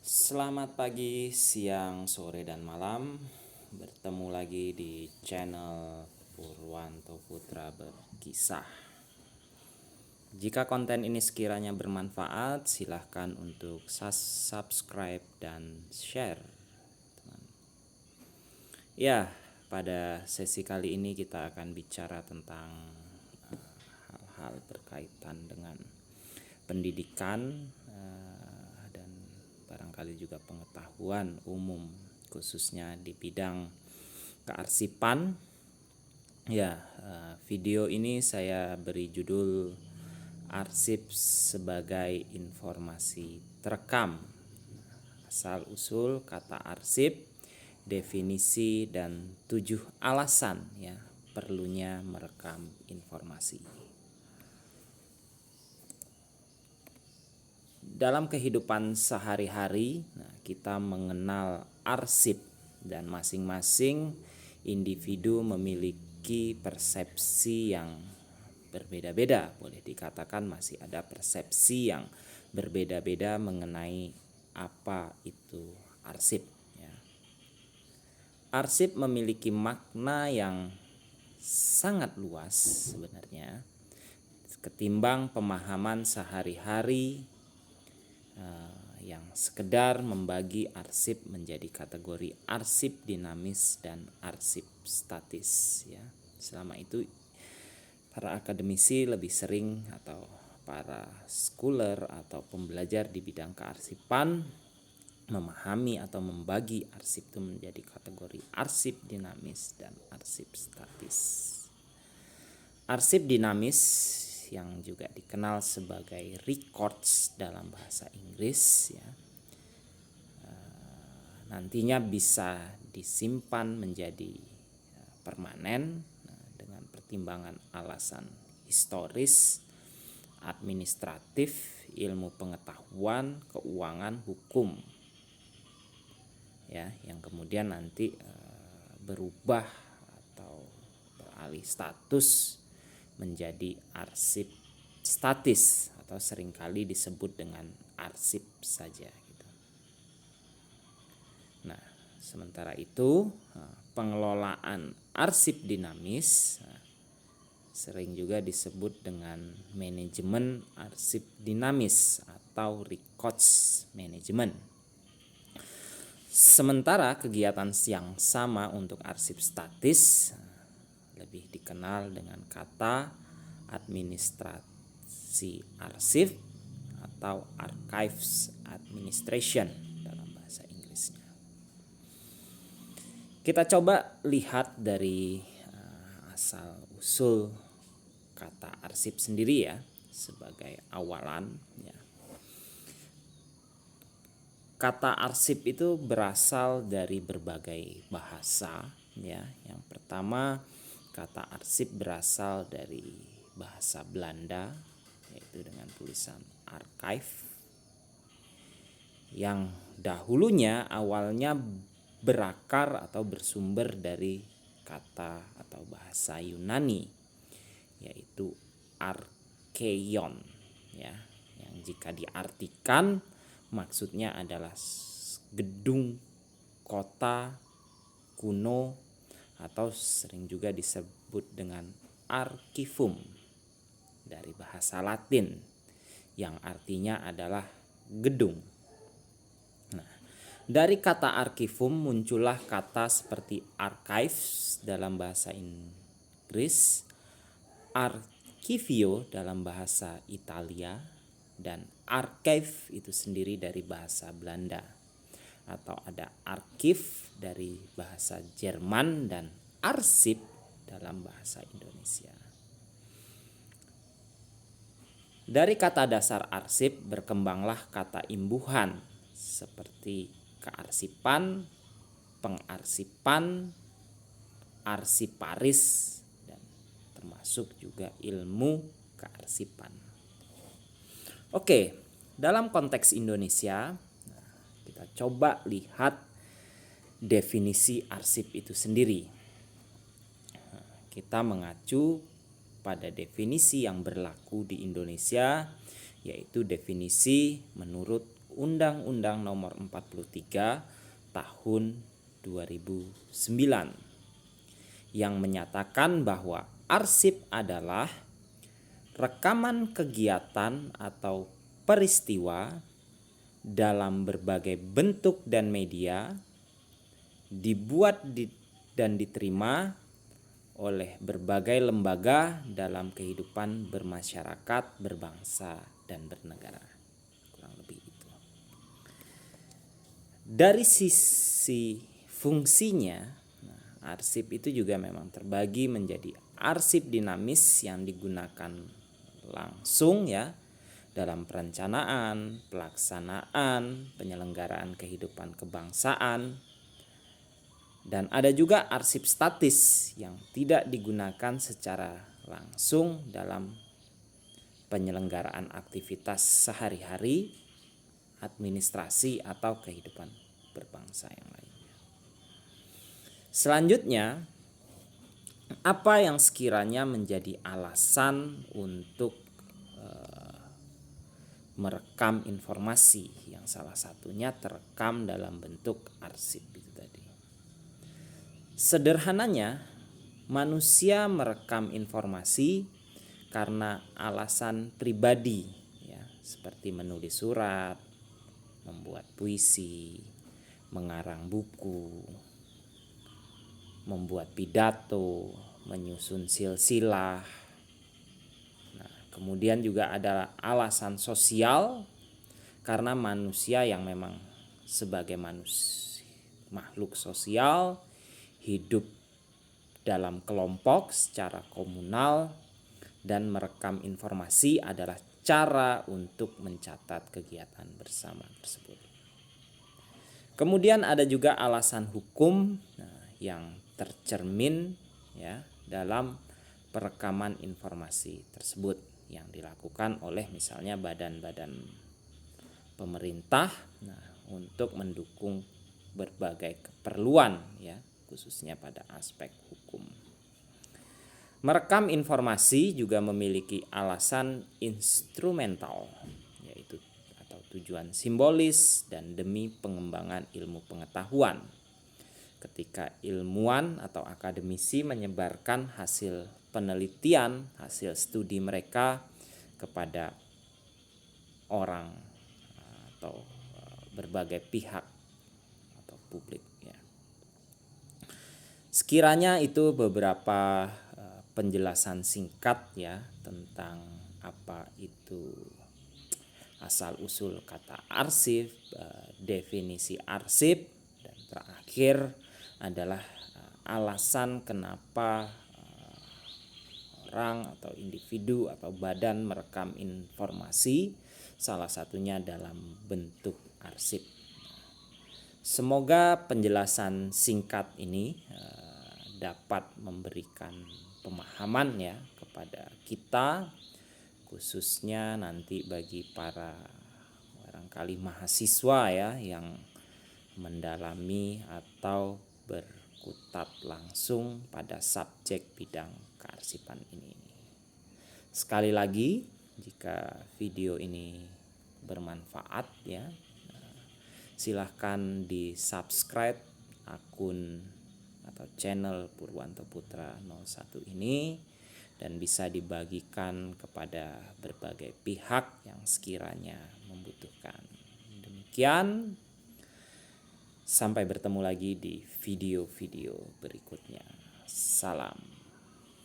Selamat pagi, siang, sore, dan malam. Bertemu lagi di channel Purwanto Putra Berkisah. Jika konten ini sekiranya bermanfaat, silahkan untuk subscribe dan share. Ya, pada sesi kali ini kita akan bicara tentang hal-hal berkaitan dengan pendidikan dan barangkali juga pengetahuan umum, khususnya di bidang kearsipan. Ya, video ini saya beri judul Arsip sebagai Informasi Terekam. Asal usul kata arsip, definisi dan 7 alasan ya perlunya merekam informasi. Dalam kehidupan sehari-hari, kita mengenal arsip dan masing-masing individu memiliki persepsi yang berbeda-beda. Boleh dikatakan masih ada persepsi yang berbeda-beda mengenai apa itu arsip. Ya. Arsip memiliki makna yang sangat luas sebenarnya ketimbang pemahaman sehari-hari yang sekedar membagi arsip menjadi kategori arsip dinamis dan arsip statis ya. Selama itu para akademisi lebih sering atau para scholar atau pembelajar di bidang kearsipan memahami atau membagi arsip itu menjadi kategori arsip dinamis dan arsip statis. Arsip dinamis yang juga dikenal sebagai records dalam bahasa Inggris ya, nantinya bisa disimpan menjadi permanen dengan pertimbangan alasan historis, administratif, ilmu pengetahuan, keuangan, hukum ya, yang kemudian nanti berubah atau beralih status menjadi arsip statis atau seringkali disebut dengan arsip saja gitu. Nah, sementara itu pengelolaan arsip dinamis sering juga disebut dengan manajemen arsip dinamis atau records management. Sementara kegiatan yang sama untuk arsip statis lebih dikenal dengan kata administrasi arsip atau archives administration dalam bahasa Inggrisnya. Kita coba lihat dari asal usul kata arsip sendiri ya sebagai awalan ya. Kata arsip itu berasal dari berbagai bahasa ya. Yang pertama, kata arsip berasal dari bahasa Belanda yaitu dengan tulisan archive yang dahulunya awalnya berakar atau bersumber dari kata atau bahasa Yunani yaitu arkeion ya, yang jika diartikan maksudnya adalah gedung kota kuno atau sering juga disebut dengan archivum dari bahasa Latin yang artinya adalah gedung. Nah, dari kata archivum muncullah kata seperti archives dalam bahasa Inggris, archivio dalam bahasa Italia, dan archive itu sendiri dari bahasa Belanda, atau ada archive dari bahasa Jerman dan arsip dalam bahasa Indonesia. Dari kata dasar arsip berkembanglah kata imbuhan seperti kearsipan, pengarsipan, arsiparis, dan termasuk juga ilmu kearsipan. Oke, dalam konteks Indonesia, kita coba lihat definisi arsip itu sendiri. Kita mengacu pada definisi yang berlaku di Indonesia, yaitu definisi menurut Undang-Undang Nomor 43 Tahun 2009 yang menyatakan bahwa arsip adalah rekaman kegiatan atau peristiwa dalam berbagai bentuk dan media dibuat dan diterima oleh berbagai lembaga dalam kehidupan bermasyarakat, berbangsa, dan bernegara. Kurang lebih itu. Dari sisi fungsinya, arsip itu juga memang terbagi menjadi arsip dinamis yang digunakan langsung ya dalam perencanaan, pelaksanaan, penyelenggaraan kehidupan kebangsaan. Dan ada juga arsip statis yang tidak digunakan secara langsung dalam penyelenggaraan aktivitas sehari-hari, administrasi atau kehidupan berbangsa yang lainnya. Selanjutnya, apa yang sekiranya menjadi alasan untuk merekam informasi yang salah satunya terekam dalam bentuk arsip itu tadi. Sederhananya, manusia merekam informasi karena alasan pribadi ya, seperti menulis surat, membuat puisi, mengarang buku, membuat pidato, menyusun silsilah. Nah, kemudian juga ada alasan sosial karena manusia yang memang sebagai makhluk sosial hidup dalam kelompok secara komunal dan merekam informasi adalah cara untuk mencatat kegiatan bersama tersebut. Kemudian ada juga alasan hukum yang tercermin ya dalam perekaman informasi tersebut yang dilakukan oleh misalnya badan-badan pemerintah untuk mendukung berbagai keperluan ya khususnya pada aspek hukum. Merekam informasi juga memiliki alasan instrumental yaitu atau tujuan simbolis dan demi pengembangan ilmu pengetahuan. Ketika ilmuwan atau akademisi menyebarkan hasil penelitian, hasil studi mereka kepada orang atau berbagai pihak atau publik ya. Sekiranya itu beberapa penjelasan singkat ya tentang apa itu asal usul kata arsip, definisi arsip, dan terakhir adalah alasan kenapa orang atau individu atau badan merekam informasi, salah satunya dalam bentuk arsip. Semoga penjelasan singkat ini dapat memberikan pemahaman ya kepada kita, khususnya nanti bagi para barangkali mahasiswa ya yang mendalami atau berkutat langsung pada subjek bidang kearsipan ini. Sekali lagi, jika video ini bermanfaat ya, silahkan di subscribe akun atau channel Purwanto Putra 01 ini dan bisa dibagikan kepada berbagai pihak yang sekiranya membutuhkan. Demikian, sampai bertemu lagi di video-video berikutnya. Salam.